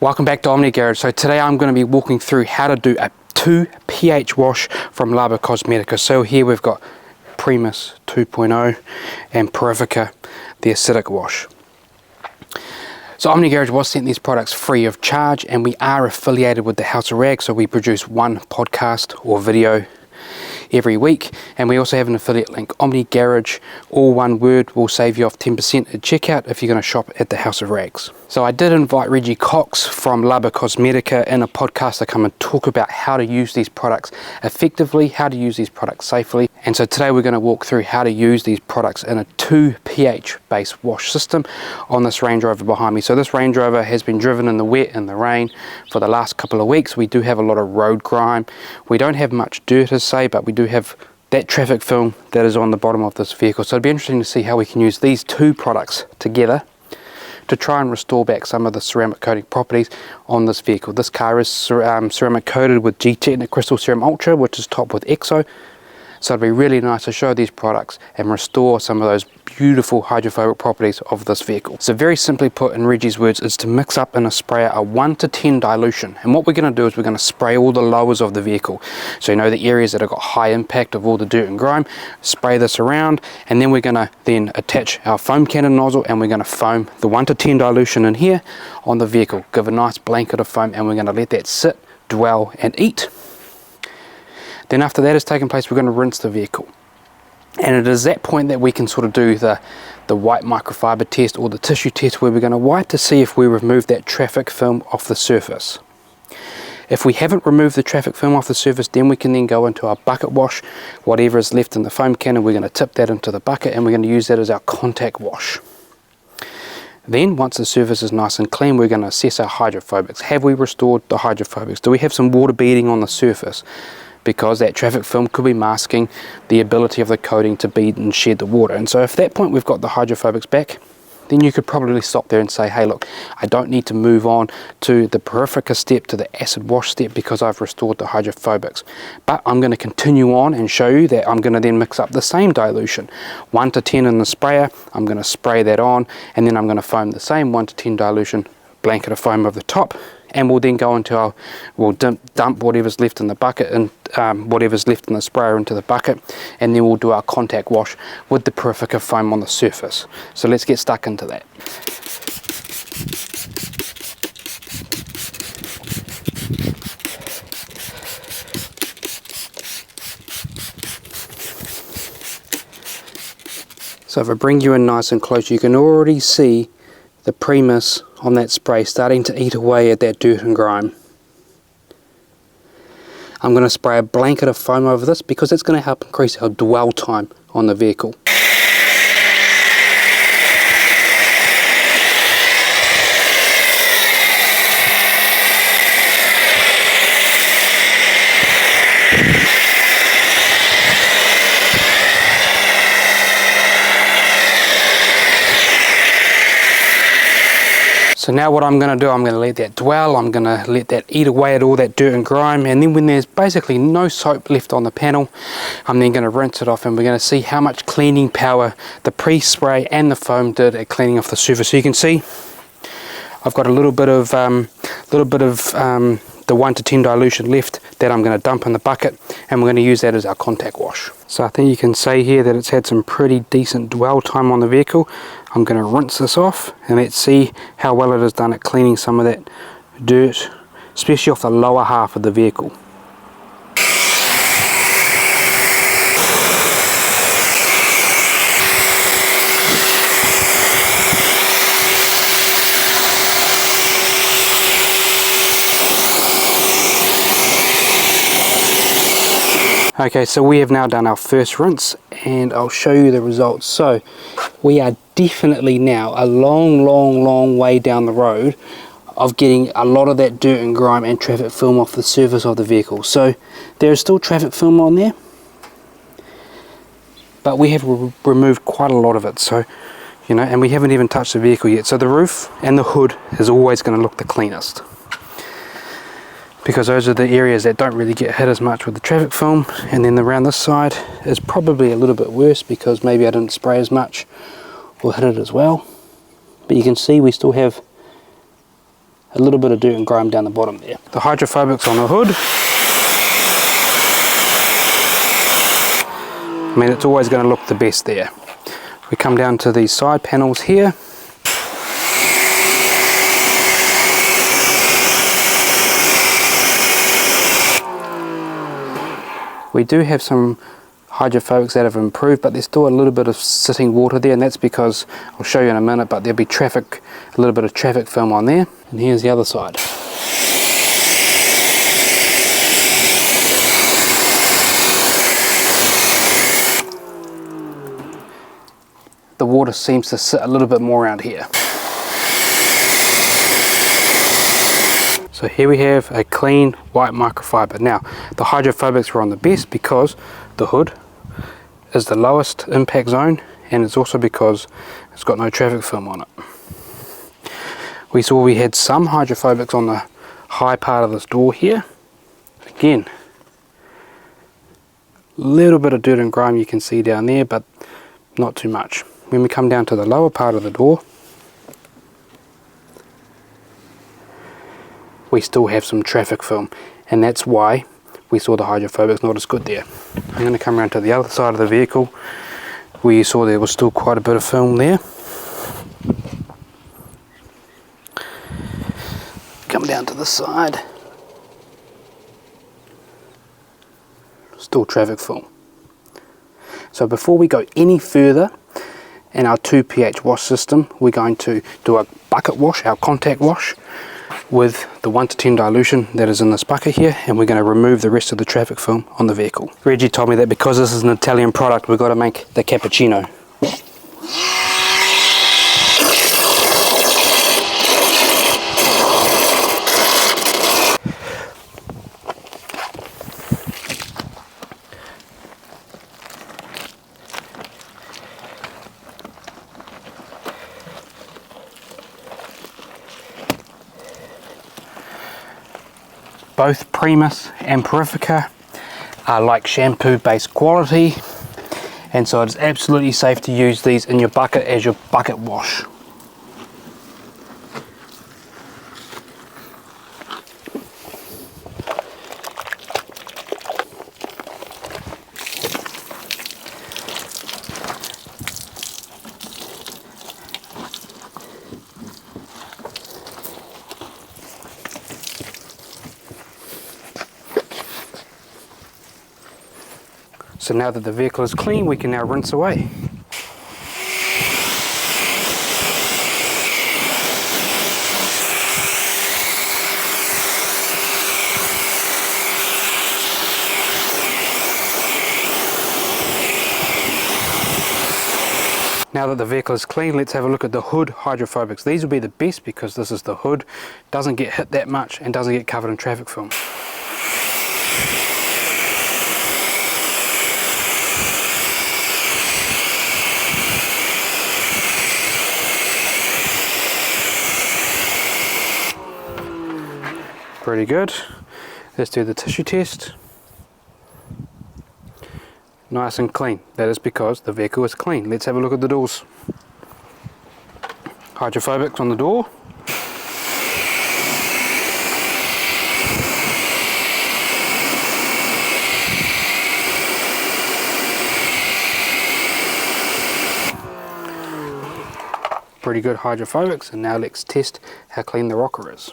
Welcome back to OMNIGARAGE. So today I'm going to be walking through how to do a 2 pH wash from Laba Cosmetica. So here we've got Primus 2.0 and Purifica, the acidic wash. So OMNIGARAGE was sent these products free of charge, and we are affiliated with the House of Rag, so we produce one podcast or video every week, and we also have an affiliate link. OMNIGARAGE, all one word, will save you off 10% at checkout if you're going to shop at the House of Rags. So I did invite Reggie Cox from Laba Cosmetica in a podcast to come and talk about how to use these products effectively, how to use these products safely. And so today we're going to walk through how to use these products in a 2 pH based wash system on this Range Rover behind me. So this Range Rover has been driven in the wet and the rain for the last couple of weeks. We do have a lot of road grime. We don't have much dirt as say, but we do have that traffic film that is on the bottom of this vehicle. So it'd be interesting to see how we can use these two products together to try and restore back some of the ceramic coating properties on this vehicle. This car is ceramic coated with G-Technic Crystal Serum Ultra, which is topped with EXO. So it'd be really nice to show these products and restore some of those beautiful hydrophobic properties of this vehicle. So very simply put, in Reggie's words, is to mix up in a sprayer a 1 to 10 dilution. And what we're going to do is we're going to spray all the lowers of the vehicle. So you know the areas that have got high impact of all the dirt and grime, spray this around, and then we're going to then attach our foam cannon nozzle, and we're going to foam the 1 to 10 dilution in here on the vehicle. Give a nice blanket of foam, and we're going to let that sit, dwell, and eat. Then after that has taken place, we're going to rinse the vehicle. And it is that point that we can sort of do the white microfiber test or the tissue test, where we're going to wipe to see if we remove that traffic film off the surface. If we haven't removed the traffic film off the surface, then we can then go into our bucket wash. Whatever is left in the foam cannon, we're going to tip that into the bucket, and we're going to use that as our contact wash. Then once the surface is nice and clean, we're going to assess our hydrophobics. Have we restored the hydrophobics? Do we have some water beading on the surface? Because that traffic film could be masking the ability of the coating to bead and shed the water. And so if at that point we've got the hydrophobics back, then you could probably stop there and say, hey look, I don't need to move on to the Purifica step, to the acid wash step, because I've restored the hydrophobics. But I'm going to continue on and show you that I'm going to then mix up the same dilution, 1 to 10 in the sprayer. I'm going to spray that on, and then I'm going to foam the same 1 to 10 dilution, blanket of foam over the top, and we'll then go into our, we'll dump whatever's left in the bucket and whatever's left in the sprayer into the bucket, and then we'll do our contact wash with the Purifica foam on the surface. So let's get stuck into that. So if I bring you in nice and close, you can already see the Primus on that spray starting to eat away at that dirt and grime. I'm going to spray a blanket of foam over this because it's going to help increase our dwell time on the vehicle. So now what I'm going to do, I'm going to let that dwell, I'm going to let that eat away at all that dirt and grime, and then when there's basically no soap left on the panel, I'm then going to rinse it off, and we're going to see how much cleaning power the pre-spray and the foam did at cleaning off the surface. So you can see I've got a little bit of the 1 to 10 dilution left that I'm going to dump in the bucket, and we're going to use that as our contact wash. So I think you can say here that it's had some pretty decent dwell time on the vehicle. I'm going to rinse this off, and let's see how well it has done at cleaning some of that dirt, especially off the lower half of the vehicle. Okay, so we have now done our first rinse, and I'll show you the results. So we are definitely now a long way down the road of getting a lot of that dirt and grime and traffic film off the surface of the vehicle. So there is still traffic film on there, but we have removed quite a lot of it. So, you know, and we haven't even touched the vehicle yet. So the roof and the hood is always going to look the cleanest, because those are the areas that don't really get hit as much with the traffic film. And then around this side is probably a little bit worse because maybe I didn't spray as much or hit it as well. But you can see we still have a little bit of dirt and grime down the bottom there. The hydrophobics on the hood, I mean, it's always going to look the best there. We come down to these side panels here. We do have some hydrophobics that have improved, but there's still a little bit of sitting water there, and that's because, I'll show you in a minute, but there'll be a little bit of traffic film on there. And here's the other side. The water seems to sit a little bit more around here. So here we have a clean white microfiber. Now, the hydrophobics were on the best because the hood is the lowest impact zone, and it's also because it's got no traffic film on it. We saw we had some hydrophobics on the high part of this door here. Again, a little bit of dirt and grime you can see down there, but not too much. When we come down to the lower part of the door, we still have some traffic film, and that's why we saw the hydrophobics not as good there. I'm going to come around to the other side of the vehicle where you saw there was still quite a bit of film there. Come down to the side, still traffic film. So before we go any further in our 2 pH wash system, we're going to do a bucket wash, our contact wash, with the 1 to 10 dilution that is in this bucket here, and we're going to remove the rest of the traffic film on the vehicle. Reggie told me that because this is an Italian product, we've got to make the cappuccino. Both Primus and Purifica are like shampoo based quality, and so it's absolutely safe to use these in your bucket as your bucket wash. So now that the vehicle is clean, we can now rinse away. Now that the vehicle is clean, let's have a look at the hood hydrophobics. These will be the best because this is the hood, doesn't get hit that much and doesn't get covered in traffic film. Pretty good. Let's do the tissue test. Nice and clean. That is because the vehicle is clean. Let's have a look at the doors. Hydrophobics on the door. Pretty good hydrophobics, and now let's test how clean the rocker is.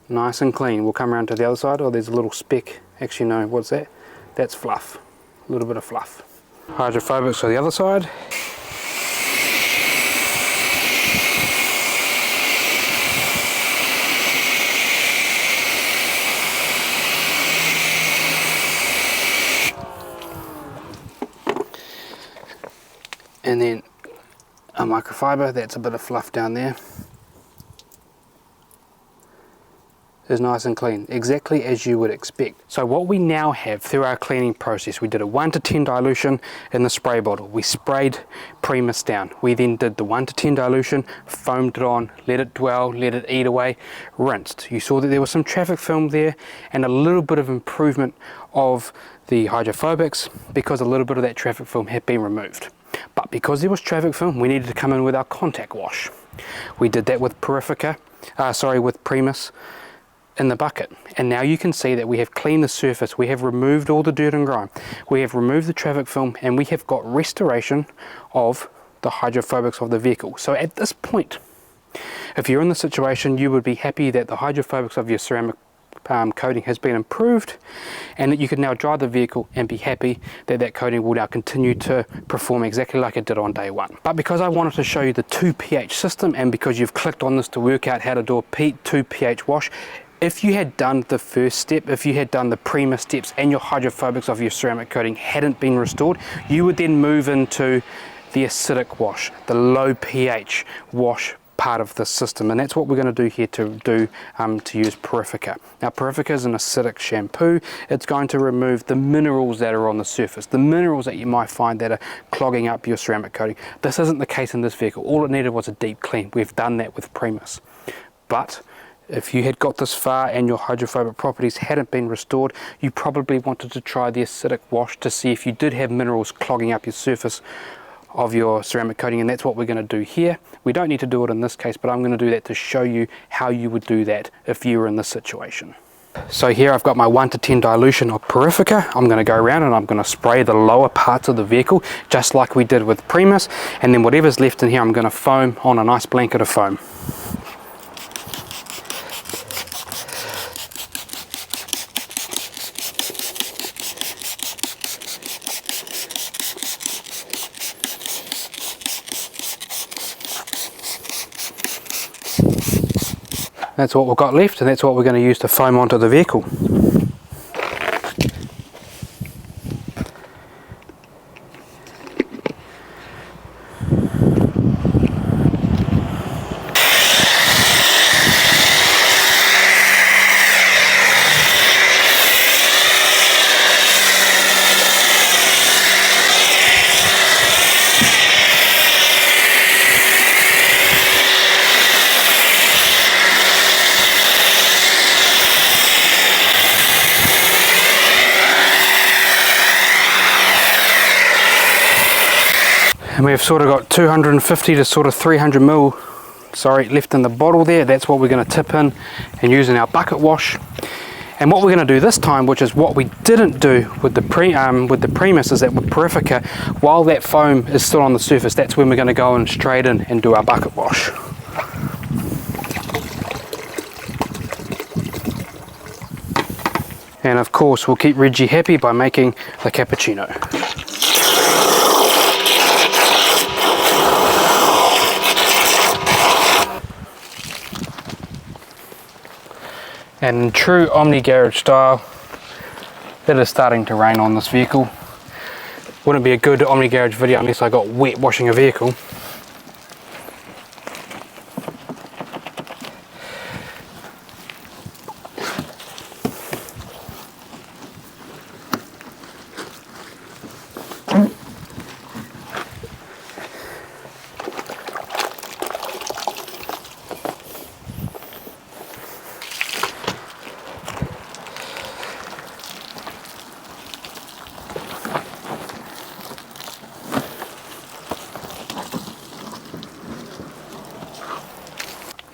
Nice and clean. We'll come around to the other side. Oh, there's a little speck. Actually, no, what's that? That's fluff. A little bit of fluff. Hydrophobics to the other side. And then a microfiber. That's a bit of fluff down there. Is nice and clean, exactly as you would expect. So what we now have through our cleaning process, we did a 1 to 10 dilution in the spray bottle. We sprayed Primus down. We then did the 1 to 10 dilution, foamed it on, let it dwell, let it eat away, rinsed. You saw that there was some traffic film there and a little bit of improvement of the hydrophobics because a little bit of that traffic film had been removed. But But because there was traffic film, we needed to come in with our contact wash. We did that with with Primus in the bucket, and now you can see that we have cleaned the surface, we have removed all the dirt and grime, we have removed the traffic film, and we have got restoration of the hydrophobics of the vehicle. So at this point, if you're in the situation, you would be happy that the hydrophobics of your ceramic coating has been improved, and that you can now drive the vehicle and be happy that that coating will now continue to perform exactly like it did on day one. But because I wanted to show you the 2 pH system, and because you've clicked on this to work out how to do a 2 pH wash, if you had done the first step, if you had done the Primus steps and your hydrophobics of your ceramic coating hadn't been restored, you would then move into the acidic wash, the low pH wash part of the system, and that's what we're going to do here to use Purifica. Now Purifica is an acidic shampoo. It's going to remove the minerals that are on the surface, the minerals that you might find that are clogging up your ceramic coating. This isn't the case in this vehicle. All it needed was a deep clean. We've done that with Primus. But if you had got this far and your hydrophobic properties hadn't been restored, you probably wanted to try the acidic wash to see if you did have minerals clogging up your surface of your ceramic coating, and that's what we're going to do here. We don't need to do it in this case, but I'm going to do that to show you how you would do that if you were in this situation. So here I've got my 1 to 10 dilution of Purifica. I'm going to go around and I'm going to spray the lower parts of the vehicle just like we did with Primus, and then whatever's left in here I'm going to foam on a nice blanket of foam. That's what we've got left, and that's what we're going to use to foam onto the vehicle. And we've sort of got 250 to sort of 300 mil, left in the bottle there. That's what we're going to tip in and use in our bucket wash. And what we're going to do this time, which is what we didn't do with the Primus, is that with Purifica, while that foam is still on the surface, that's when we're going to go in straight in and do our bucket wash. And of course, we'll keep Reggie happy by making the cappuccino. And in true OMNIGARAGE style, it is starting to rain on this vehicle. Wouldn't be a good OMNIGARAGE video unless I got wet washing a vehicle.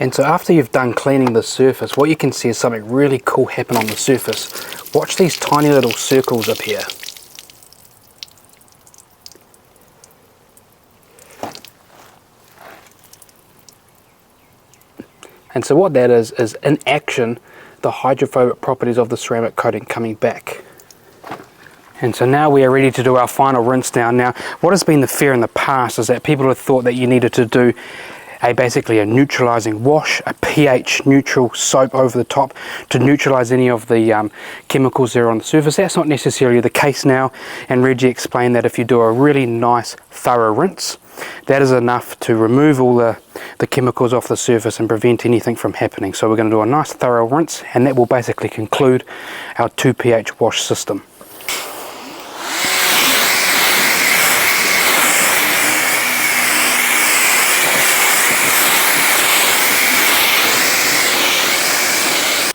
And so after you've done cleaning the surface, what you can see is something really cool happen on the surface. Watch these tiny little circles appear. And so what that is in action, the hydrophobic properties of the ceramic coating coming back. And so now we are ready to do our final rinse down. Now, what has been the fear in the past is that people have thought that you needed to do basically a neutralizing wash, a pH neutral soap over the top to neutralize any of the chemicals that are on the surface. That's not necessarily the case now, and Reggie explained that if you do a really nice thorough rinse, that is enough to remove all the chemicals off the surface and prevent anything from happening. So we're going to do a nice thorough rinse, and that will basically conclude our 2 pH wash system.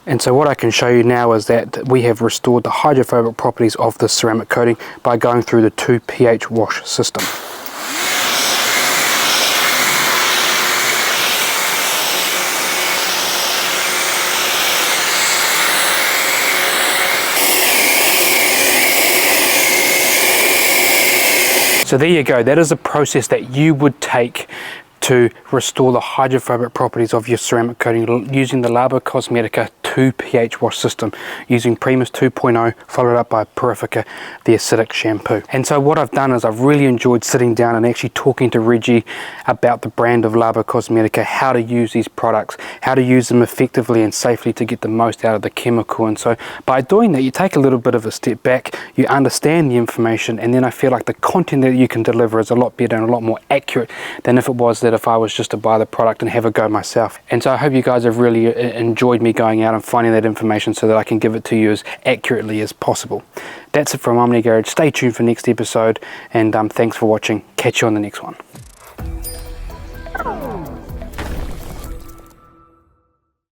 And so what I can show you now is that we have restored the hydrophobic properties of the ceramic coating by going through the 2 pH wash system. So there you go, that is a process that you would take to restore the hydrophobic properties of your ceramic coating using the Labo Cosmetica 2 pH wash system, using Primus 2.0 followed up by Purifica, the acidic shampoo. And so what I've done is I've really enjoyed sitting down and actually talking to Reggie about the brand of Labo Cosmetica, how to use these products, how to use them effectively and safely to get the most out of the chemical. And so by doing that, you take a little bit of a step back, you understand the information, and then I feel like the content that you can deliver is a lot better and a lot more accurate than if it was that if I was just to buy the product and have a go myself. And so I hope you guys have really enjoyed me going out and finding that information so that I can give it to you as accurately as possible. That's it from OMNIGARAGE. Stay tuned for next episode, and thanks for watching. Catch you on the next one.